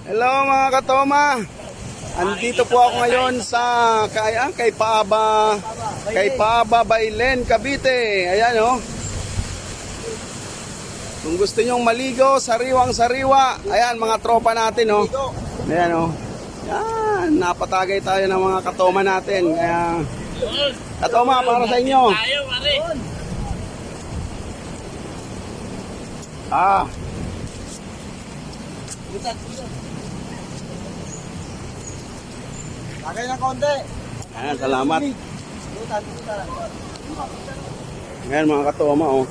Hello mga katoma. Andito po ako ngayon sa kay Paaba Bailen, Cavite. Ayan oh. Kung gusto nyong maligo, sariwang-sariwa. Ayan mga tropa natin oh. Ayan oh. Yan, napatagay tayo ng mga katoma natin. Kaya katoma para sa inyo. Lagay ng konti. Ayan, salamat. Ayan mga katoma oh.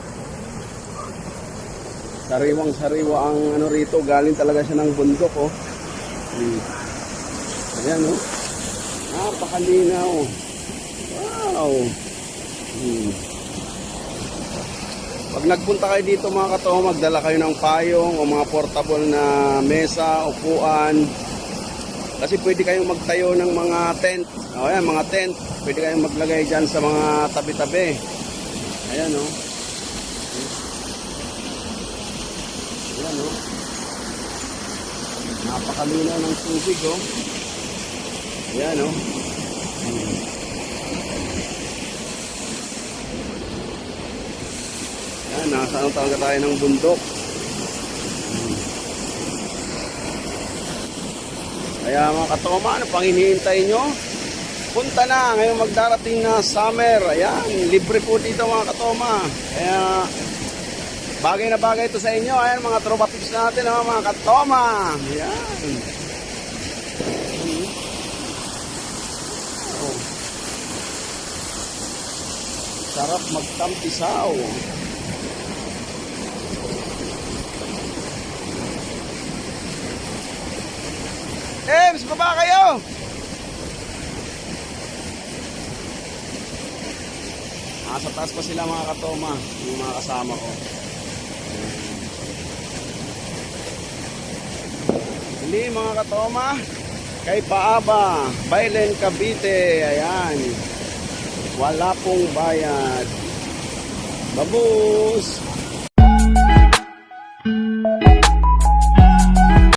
Sariwang-sariwa ang ano rito, galing talaga siya ng bundok oh. Ayan oh. Napakalinaw. Wow. Pag nagpunta kayo dito mga katoma, magdala kayo ng payong o mga portable na mesa, upuan. Kasi pwede kayong magtayo ng mga tent. O ayan, mga tent. Pwede kayong maglagay dyan sa mga tabi-tabi. Ayan o. Ayan o. Napakalinaw ng tubig o. Ayan o. Ayan, nasa ano talaga tayo ng bundok. Kaya mga katoma, ano pang hinihintay nyo? Punta na, ngayon magdarating na summer. Ayan, libre po dito mga katoma. Kaya, bagay na bagay ito sa inyo. Ayan, mga tropa tips natin mga katoma. Ayan. Oh. Sarap magtampisaw. Mas baba kayo! Nasa taas pa sila mga katoma, yung mga kasama ko. Hindi mga katoma, kay Paaba Bailen, Cavite. Ayan, wala pong bayad. Babus!